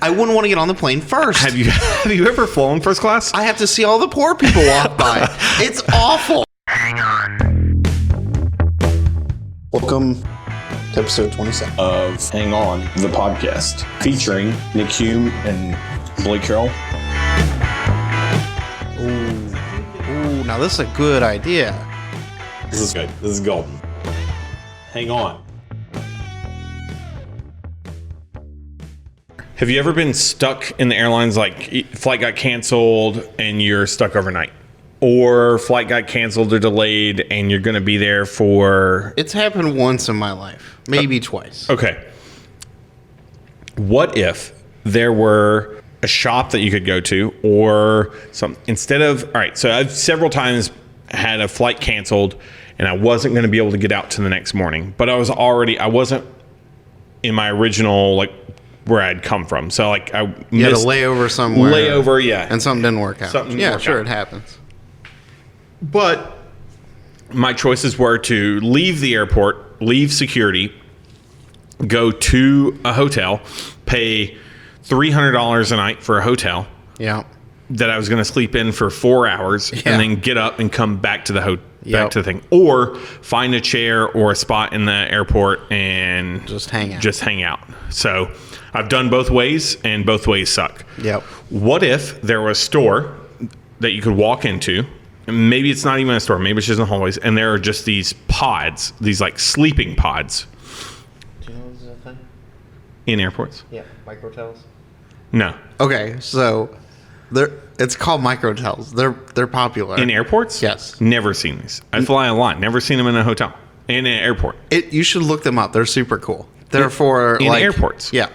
I wouldn't want to get on the plane first. Have you ever flown first class? I have to see all the poor people walk by. It's awful. Hang on. Welcome to episode 27 of Hang On, the podcast, featuring Nick Hume and Blake Carroll. Ooh, now this is a good idea. This is good. This is golden. Hang on. Have you ever been stuck in the airlines, like flight got canceled and you're stuck overnight? Or flight got canceled or delayed and you're going to be there for... It's happened once in my life, maybe twice. Okay. What if there were a shop that you could go to or some instead of... All right, so I've several times had a flight canceled and I wasn't going to be able to get out to the next morning. But I wasn't in my original, like, where I'd come from. So, like, I missed... You had a layover somewhere. Layover, yeah. And something didn't work out. Sure, out. it happens. But my choices were to leave the airport, leave security, go to a hotel, pay $300 a night for a hotel. Yeah. That I was going to sleep in for 4 hours and then get up and come back to the back to the thing, or find a chair or a spot in the airport and just hang out. So I've done both ways, and both ways suck. Yep. What if there was a store that you could walk into? Maybe it's not even a store. Maybe it's just in the hallways, and there are just these pods, these like sleeping pods. Do you know this is a thing? In airports? Yeah, microtels. No. Okay, so it's called microtels. They're popular In airports? Yes. Never seen these. I fly a lot. Never seen them in a hotel. In an airport. You should look them up. They're super cool. They're for in airports. Yeah.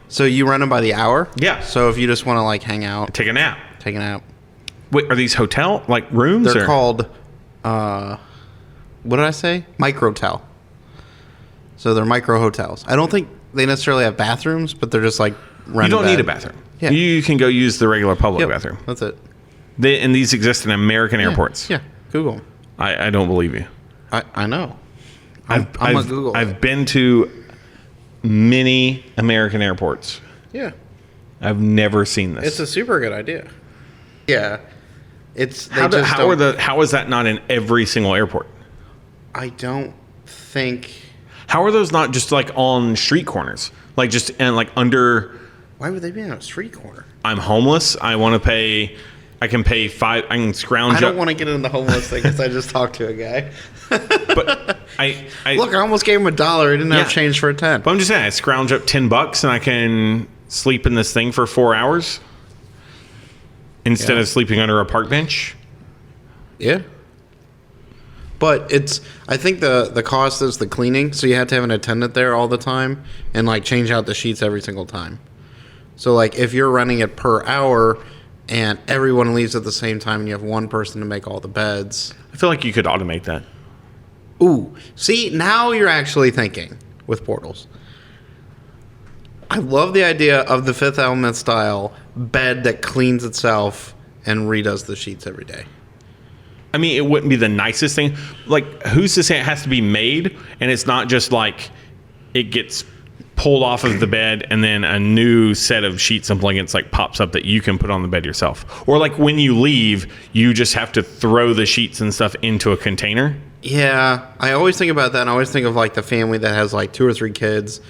So you run them by the hour. Yeah. So if you just want to like hang out, Take a nap. take a nap. Wait, are these hotel like rooms? They're or? called, what did I say? Microtel. So they're micro hotels. I don't think they necessarily have bathrooms, but they're just like You don't need a bathroom. Yeah. You can go use the regular public Yep, bathroom. that's it. And these exist in American airports. Yeah. Google 'em. I don't believe you. I know. I'm a Google. I've been to many American airports. Yeah. I've never seen this. It's a super good idea. Yeah. How is that not in every single airport? I don't think. How are those not just like on street corners? Like just and like under. Why would they be on a street corner? I'm homeless. I want to pay. I can pay $5. I can scrounge. I don't want to get into the homeless thing because I just talked to a guy. But I look. I almost gave him $1. He didn't have change for a 10. But I'm just saying, I scrounge up $10 and I can sleep in this thing for 4 hours instead of sleeping under a park bench. Yeah. But I think the cost is the cleaning, so you have to have an attendant there all the time and like change out the sheets every single time. So like if you're running it per hour and everyone leaves at the same time and you have one person to make all the beds. I feel like you could automate that. Ooh, see, now you're actually thinking with portals. I love the idea of the Fifth Element style bed that cleans itself and redoes the sheets every day. I mean, it wouldn't be the nicest thing. Like, who's to say it has to be made and it's not just like it gets pulled off of the bed and then a new set of sheets and blankets like pops up that you can put on the bed yourself. Or like when you leave, you just have to throw the sheets and stuff into a container. Yeah, I always think about that, and I always think of like the family that has like 2 or 3 kids,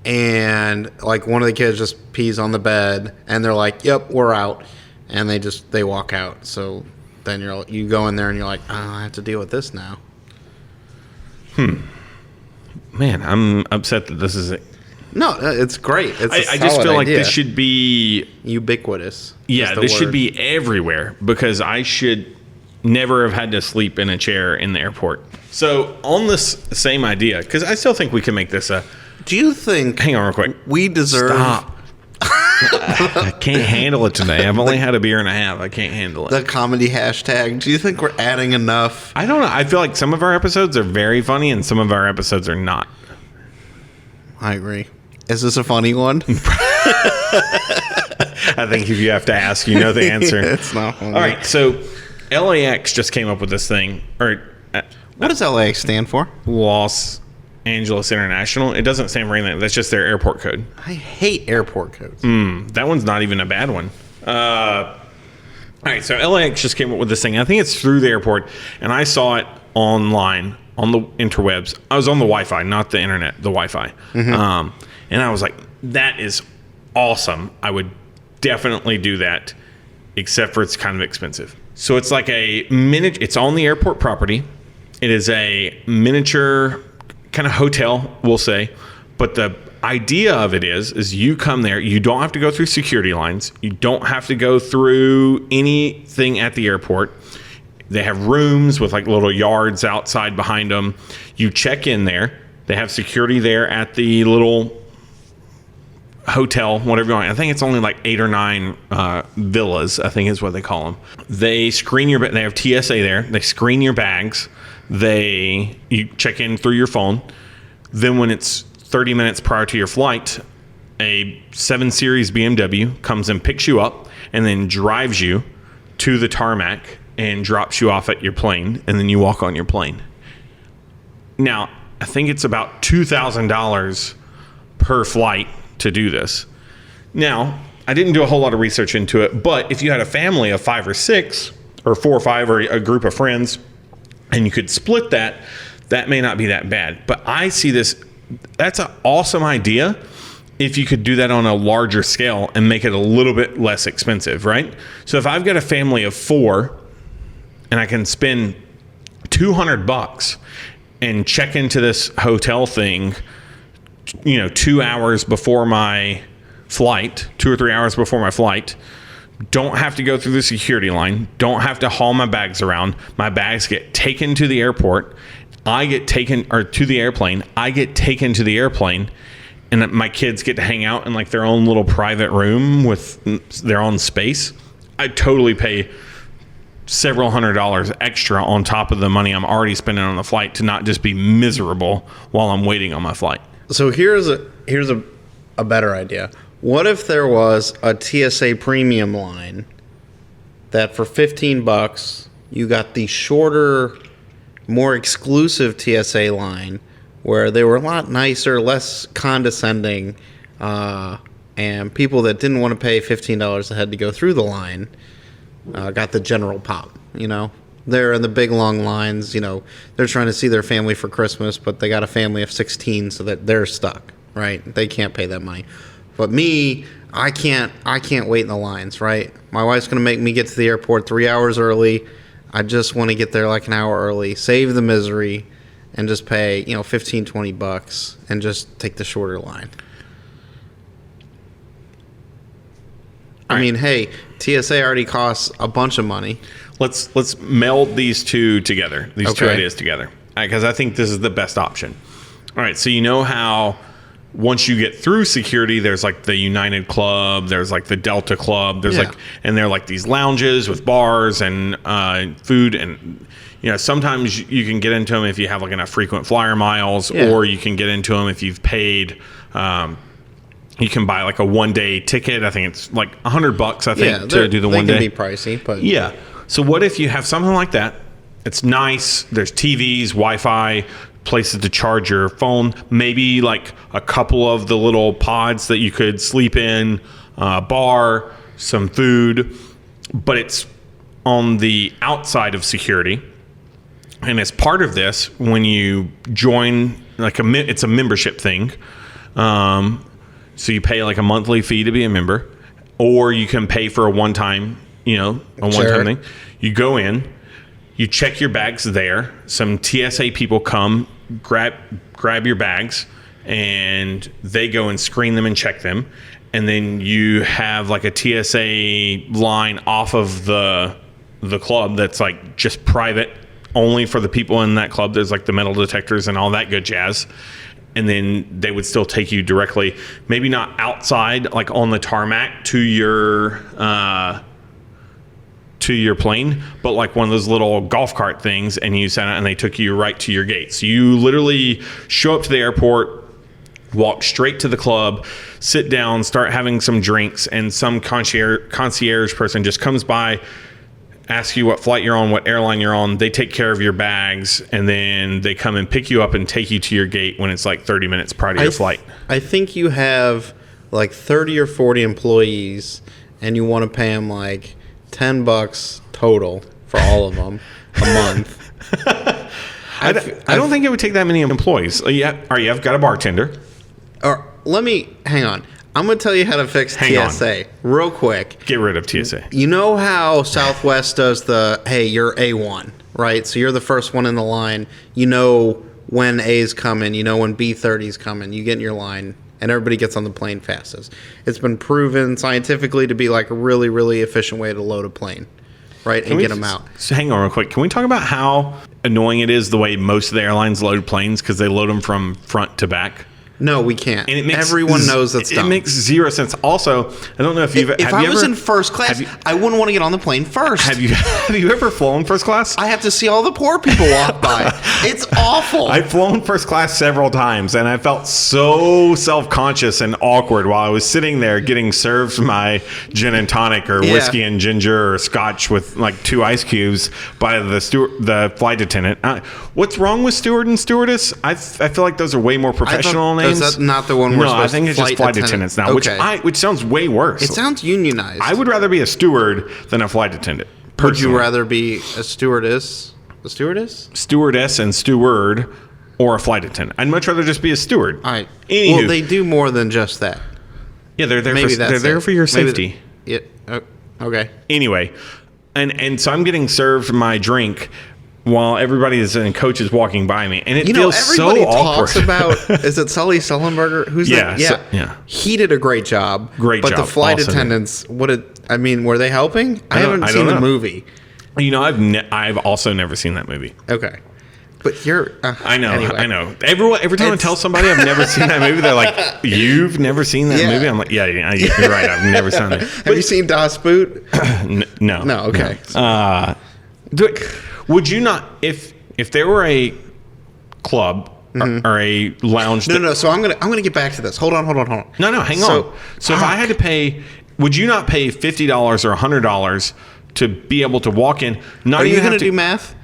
and like one of the kids just pees on the bed, and they're like, "Yep, we're out," and they walk out. So then you go in there and you're like, "Oh, I have to deal with this now." Man, I'm upset that this is it. No, it's great. I just feel like this should be ubiquitous. Yeah, this should be everywhere because I should never have had to sleep in a chair in the airport. So on this same idea, because I still think we can make this a... Do you think... Hang on real quick. We deserve... Stop. I can't handle it today. I've only had a beer and a half. I can't handle it. The comedy hashtag. Do you think we're adding enough? I don't know. I feel like some of our episodes are very funny and some of our episodes are not. I agree. Is this a funny one? I think if you have to ask, you know the answer. It's not funny. All right, so LAX just came up with this thing. What does LAX stand for? Los Angeles International. It doesn't stand for anything. That's just their airport code. I hate airport codes. That one's not even a bad one. All right, so LAX just came up with this thing. I think it's through the airport, and I saw it online on the interwebs. I was on the Wi-Fi, not the internet, the Wi-Fi. And I was like, that is awesome. I would definitely do that, except for it's kind of expensive. So it's like it's on the airport property. It is a miniature kind of hotel, we'll say. But the idea of it is you come there, you don't have to go through security lines. You don't have to go through anything at the airport. They have rooms with like little yards outside behind them. You check in there. They have security there at the little hotel, whatever you want. I think it's only like 8 or 9 villas, I think is what they call them. They screen they have TSA there. They screen your bags. You check in through your phone. Then when it's 30 minutes prior to your flight, a 7 Series BMW comes and picks you up and then drives you to the tarmac and drops you off at your plane, and then you walk on your plane. Now, I think it's about $2,000 per flight to do this. Now, I didn't do a whole lot of research into it, but if you had a family of 5 or 6, or 4 or 5, or a group of friends, and you could split that may not be that bad. But I see this, that's an awesome idea if you could do that on a larger scale and make it a little bit less expensive, right? So if I've got a family of 4 and I can spend $200 and check into this hotel thing, 2 hours before my flight, 2 or 3 hours before my flight, don't have to go through the security line, don't have to haul my bags around. My bags get taken to the airport. I get taken, or to the airplane. I get taken to the airplane, and my kids get to hang out in like their own little private room with their own space. I totally pay several $100s extra on top of the money I'm already spending on the flight to not just be miserable while I'm waiting on my flight. So here's a better idea. What if there was a TSA premium line that for $15 you got the shorter, more exclusive TSA line where they were a lot nicer, less condescending, and people that didn't want to pay $15 a head to go through the line got the general pop, They're in the big long lines, they're trying to see their family for Christmas, but they got a family of 16 so that they're stuck, right? They can't pay that money. But me, I can't wait in the lines, right? My wife's going to make me get to the airport 3 hours early. I just want to get there like an hour early, save the misery, and just pay, $15-$20 and just take the shorter line. I mean, hey, TSA already costs a bunch of money. Let's meld these two together, two ideas together, because I think this is the best option. All right, so how once you get through security, there's like the United Club, there's like the Delta Club, there's and they're like these lounges with bars and food, and sometimes you can get into them if you have like enough frequent flyer miles, or you can get into them if you've paid. You can buy like a 1-day ticket. I think it's like $100. I think to do the 1 day. They can be pricey, but yeah. So what if you have something like that? It's nice. There's TVs, Wi-Fi, places to charge your phone, maybe like a couple of the little pods that you could sleep in, bar, some food, but it's on the outside of security. And as part of this, when you join, it's a membership thing. So you pay like a monthly fee to be a member, or you can pay for a one-time thing. You go in, you check your bags there. Some TSA people come, grab your bags, and they go and screen them and check them. And then you have like a TSA line off of the club that's like just private, only for the people in that club. There's like the metal detectors and all that good jazz. And then they would still take you directly, maybe not outside, like on the tarmac to your plane, but like one of those little golf cart things, and you sat out and they took you right to your gate. So you literally show up to the airport, walk straight to the club, sit down, start having some drinks, and some concierge person just comes by, ask you what flight you're on, what airline you're on. They take care of your bags, and then they come and pick you up and take you to your gate when it's like 30 minutes prior to your flight. I think you have like 30 or 40 employees, and you want to pay them like $10 total for all of them a month. I don't think it would take that many employees. I've got a bartender. Or hang on. I'm going to tell you how to fix TSA real quick. Get rid of TSA. You know how Southwest does hey, you're A1, right? So you're the first one in the line. You know when A's coming. You know when B30's coming. You get in your line, and everybody gets on the plane fastest. It's been proven scientifically to be like a really, really efficient way to load a plane, right? And get them out. So hang on real quick. Can we talk about how annoying it is the way most of the airlines load planes because they load them from front to back? No, we can't. And Everyone knows that's dumb. It makes zero sense. Also, I don't know if If I was in first class, I wouldn't want to get on the plane first. Have you ever flown first class? I have to see all the poor people walk by. It's awful. I've flown first class several times, and I felt so self-conscious and awkward while I was sitting there getting served my gin and tonic or whiskey and ginger or scotch with like 2 ice cubes by the flight attendant. What's wrong with steward and stewardess? I feel like those are way more professional names. Is that not the one we're supposed to? No, I think it's just flight attendants now, okay. which sounds way worse. It sounds unionized. I would rather be a steward than a flight attendant. Would you rather be a stewardess? A stewardess? Stewardess and steward, or a flight attendant. I'd much rather just be a steward. All right. Anywho, Well, they do more than just that. Yeah, they're there for your safety. Okay. Anyway, and so I'm getting served my drink while everybody is and coach is walking by me, and it feels so awkward. Everybody talks about, is it Sully Sullenberger? Who's that? Yeah. He did a great job. But the flight attendants, were they helping? I haven't seen the movie. You know, I've also never seen that movie. Okay. But you're... I know, anyway. I know. Every time I tell somebody I've never seen that movie, they're like, "You've never seen that movie?" I'm like, "Yeah, you're right. I've never seen it." Have you seen Das Boot? No. No, okay. Would you not, if there were a club or a lounge? No. So I'm gonna get back to this. Hold on. No, hang on. So if I had to pay, would you not pay $50 or $100 to be able to walk in? Are you gonna do math?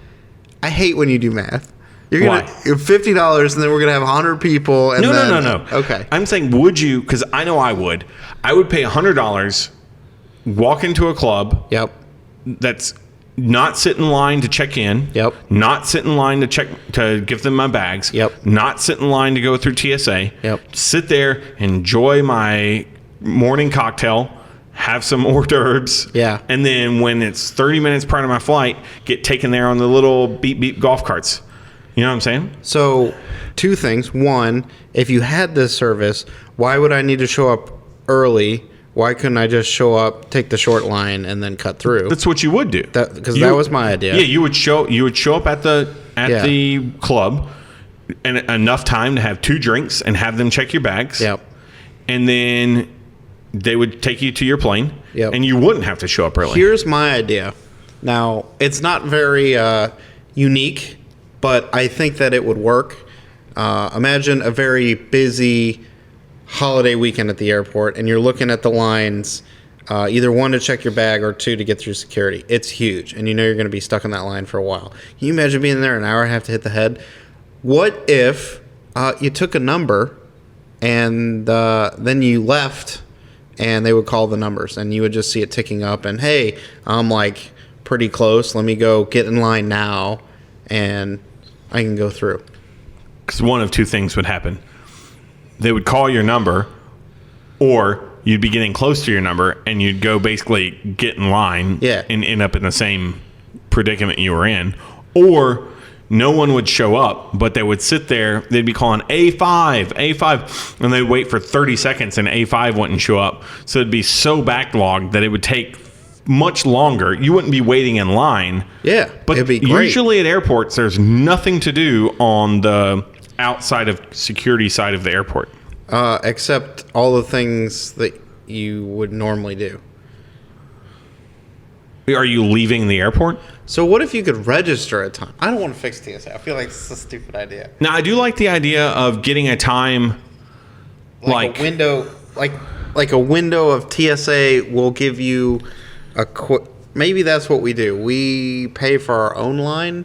I hate when you do math. You're Why? $50, and then we're gonna have 100 people. And No. Okay. I'm saying, would you? Because I know I would. I would pay $100, walk into a club. Yep. That's not sit in line to check in. Yep. Not sit in line to give them my bags. Yep. Not sit in line to go through TSA. Yep. Sit there, enjoy my morning cocktail, have some hors d'oeuvres. Yeah. And then when it's 30 minutes prior to my flight, get taken there on the little beep beep golf carts. You know what I'm saying? So, 2 things. One, if you had this service, why would I need to show up early? Why couldn't I just show up, take the short line, and then cut through? That's what you would do. Because that was my idea. Yeah, you would show up at the club, and enough time to have 2 drinks and have them check your bags. Yep. And then they would take you to your plane. Yep. And you wouldn't have to show up early. Here's my idea. Now, it's not very unique, but I think that it would work. Imagine a very busy holiday weekend at the airport, and you're looking at the lines, either 1 to check your bag or 2 to get through security. It's huge, and you know you're going to be stuck in that line for a while. Can you imagine being there an hour and a half to hit the head? What if you took a number and then you left, and they would call the numbers, and you would just see it ticking up, and hey, I'm like pretty close. Let me go get in line now, and I can go through. Because one of 2 things would happen. They would call your number, or you'd be getting close to your number, and you'd go basically get in line and end up in the same predicament you were in. Or no one would show up, but they would sit there. They'd be calling A5, and they'd wait for 30 seconds, and A5 wouldn't show up. So it'd be so backlogged that it would take much longer. You wouldn't be waiting in line. Yeah, but it'd be great. Usually at airports, there's nothing to do on the outside of security side of the airport. Except all the things that you would normally do. Are you leaving the airport? So what if you could register a time? I don't want to fix TSA. I feel like it's a stupid idea. Now, I do like the idea of getting a time like a window, like a window of TSA will give you maybe that's what we do. We pay for our own line.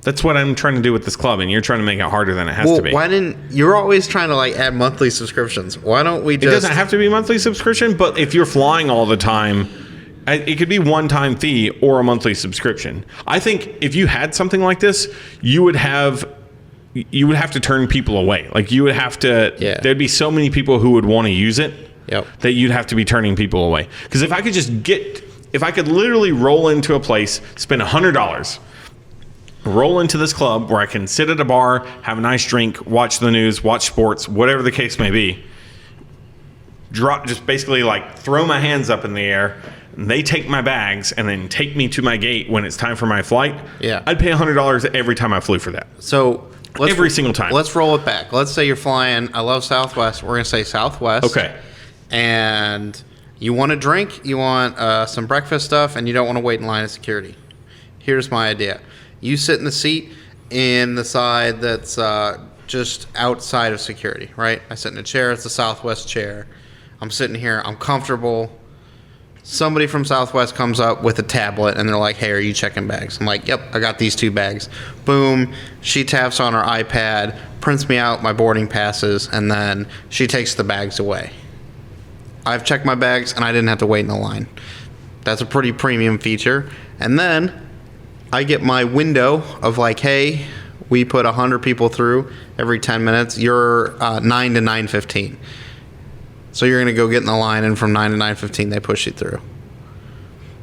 That's what I'm trying to do with this club, and you're trying to make it harder than it has to be. Why didn't you're always trying to like add monthly subscriptions? Why don't we just? It doesn't have to be monthly subscription, but if you're flying all the time, it could be one-time fee or a monthly subscription. I think if you had something like this, you would have to turn people away. Like you would have to. Yeah. There'd be so many people who would want to use it. Yep. That you'd have to be turning people away. Because if I could literally roll into a place, spend $100. Roll into this club where I can sit at a bar, have a nice drink, watch the news, watch sports, whatever the case may be. Just basically like throw my hands up in the air, and they take my bags and then take me to my gate when it's time for my flight. Yeah. I'd pay $100 every time I flew for that. So every single time. Let's roll it back. Let's say you're flying. I love Southwest. We're gonna say Southwest. Okay. And you want a drink, you want some breakfast stuff, and you don't want to wait in line at security. Here's my idea. You sit in the seat in the side that's just outside of security, right? I sit in a chair. It's a Southwest chair. I'm sitting here. I'm comfortable. Somebody from Southwest comes up with a tablet, and they're like, hey, are you checking bags? I'm like, yep, I got these 2 bags. Boom. She taps on her iPad, prints me out my boarding passes, and then she takes the bags away. I've checked my bags, and I didn't have to wait in the line. That's a pretty premium feature. And then I get my window of like, hey, we put 100 people through every 10 minutes. You're 9 to 9:15. So you're going to go get in the line, and from 9 to 9:15, they push you through.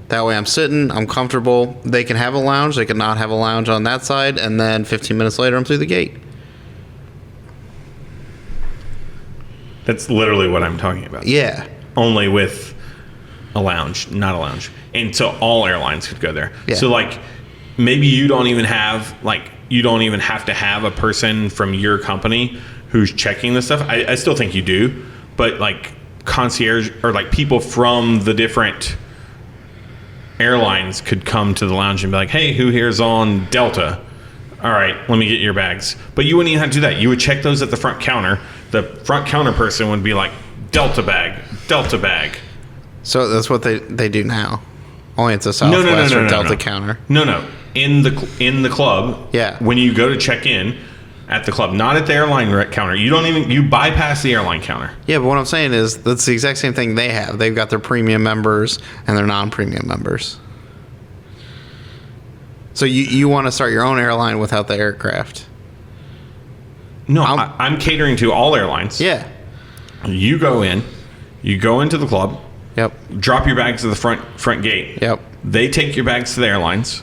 That way I'm sitting, I'm comfortable. They can have a lounge. They can not have a lounge on that side. And then 15 minutes later, I'm through the gate. That's literally what I'm talking about. Yeah. Only with a lounge, not a lounge. And so all airlines could go there. Yeah. So like maybe you don't even have to have a person from your company who's checking this stuff. I still think you do, but like concierge or like people from the different airlines could come to the lounge and be like, hey, who here's on Delta? All right, let me get your bags. But you wouldn't even have to do that. You would check those at the front counter. The front counter person would be like, Delta bag, Delta bag. So that's what they do now. Only it's a Southwest or Delta counter. No. In the club. Yeah. When you go to check in at the club, not at the airline counter. You bypass the airline counter. Yeah, but what I'm saying is that's the exact same thing they have. They've got their premium members and their non-premium members. So you want to start your own airline without the aircraft? No, I'm catering to all airlines. Yeah. You go into the club. Yep. Drop your bags at the front gate. Yep. They take your bags to the airlines.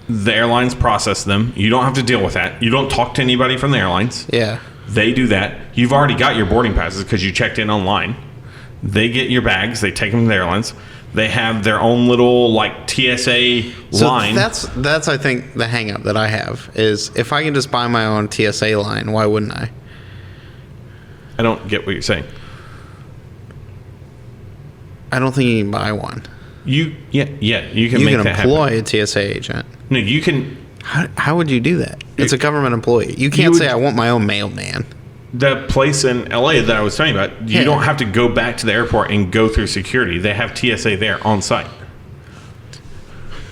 The airlines process them. You don't have to deal with that. You don't talk to anybody from the airlines. Yeah. They do that. You've already got your boarding passes because you checked in online. They get your bags. They take them to the airlines. They have their own little like TSA line. That's I think the hang up that I have is if I can just buy my own TSA line, why wouldn't I? I don't get what you're saying. I don't think you can buy one. You can make that happen. Employ a TSA agent. No, you can. How would you do that? It's a government employee. You can't say I want my own mailman. The place in LA that I was telling you about, you don't have to go back to the airport and go through security. They have TSA there on site.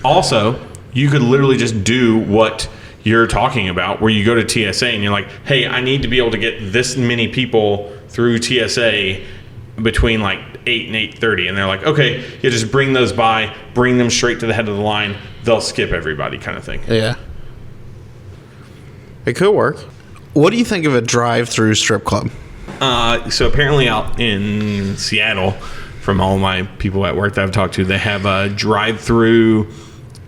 Also, you could literally just do what you're talking about, where you go to TSA and you're like, hey, I need to be able to get this many people through TSA between like 8 and 8:30. And they're like, okay, you just bring those by, bring them straight to the head of the line. They'll skip everybody kind of thing. Yeah. It could work. What do you think of a drive-through strip club? So apparently out in Seattle, from all my people at work that I've talked to, they have a drive-through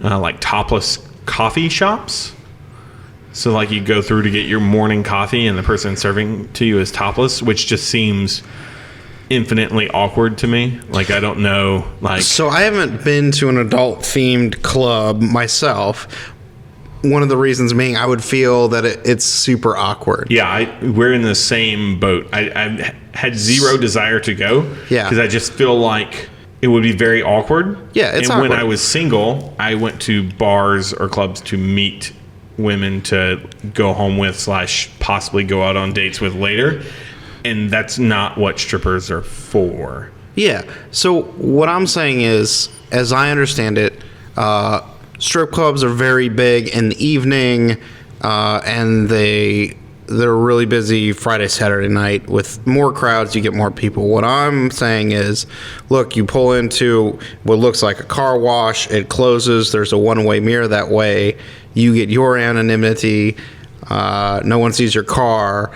like topless coffee shops. So like you go through to get your morning coffee and the person serving to you is topless, which just seems infinitely awkward to me. Like I don't know. Like so I haven't been to an adult-themed club myself. One of the reasons being I would feel that it's super awkward. Yeah, we're in the same boat. I had zero desire to go. Yeah. Because I just feel like it would be very awkward. Yeah, it's and awkward. When I was single, I went to bars or clubs to meet women to go home with / possibly go out on dates with later. And that's not what strippers are for. Yeah. So what I'm saying is, as I understand it, Strip clubs are very big in the evening, and they're really busy Friday, Saturday night. With more crowds, you get more people. What I'm saying is, look, you pull into what looks like a car wash. It closes. There's a one-way mirror that way. You get your anonymity. No one sees your car.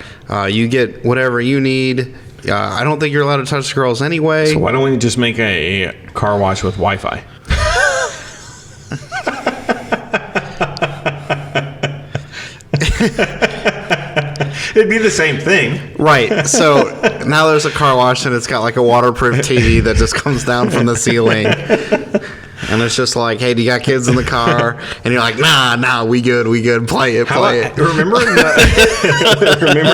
You get whatever you need. I don't think you're allowed to touch girls anyway. So why don't we just make a car wash with Wi-Fi? It'd be the same thing. Right. So now there's a car wash and it's got like a waterproof TV that just comes down from the ceiling. And it's just like, hey, do you got kids in the car? And you're like, nah, we good. Play it. Remember in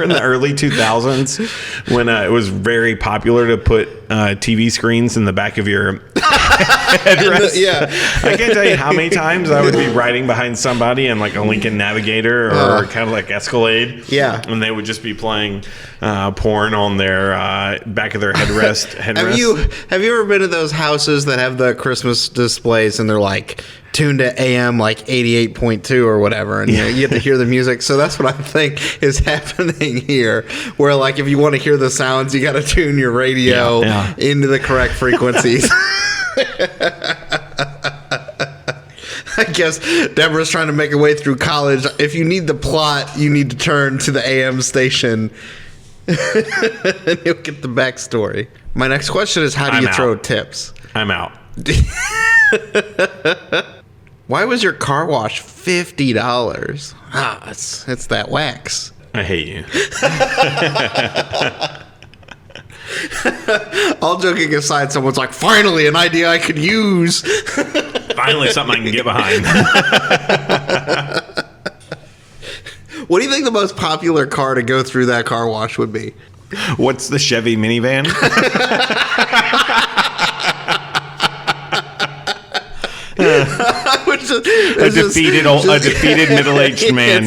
the early 2000s when it was very popular to put TV screens in the back of your headrest? Yeah. I can't tell you how many times I would be riding behind somebody in like a Lincoln Navigator or kind of like Escalade. Yeah. And they would just be playing porn on their back of their headrest. Have you ever been to those houses that have the Christmas displays and they're like tuned to AM like 88.2 or whatever, and you get to hear the music? So that's what I think is happening here, where like if you want to hear the sounds, you got to tune your radio into the correct frequencies. I guess Deborah's trying to make her way through college. If you need the plot, you need to turn to the AM station. And you'll get the backstory. My next question is, how do you throw tips? I'm out. Why was your car wash $50? It's that wax. I hate you. All joking aside, someone's like, finally, an idea I could use. Finally, something I can get behind. What do you think the most popular car to go through that car wash would be? What's the Chevy minivan? A defeated middle-aged man.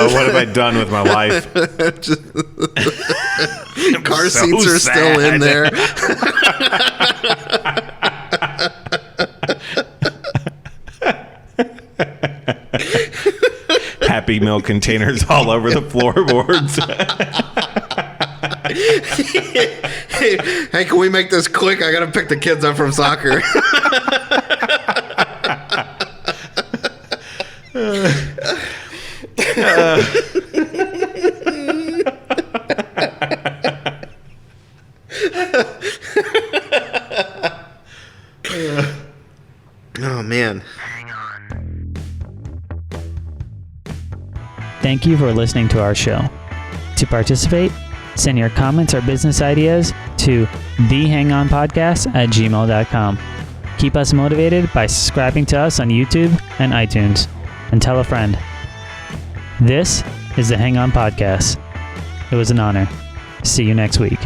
What have I done with my life? Car seats are still in there. Happy Meal containers all over the floorboards. Hey, can we make this quick? I gotta pick the kids up from soccer. Oh man. Thank you for listening to our show. To participate, send your comments or business ideas to thehangonpodcast@gmail.com. Keep us motivated by subscribing to us on YouTube and iTunes, and tell a friend. This is the Hang On Podcast. It was an honor. See you next week.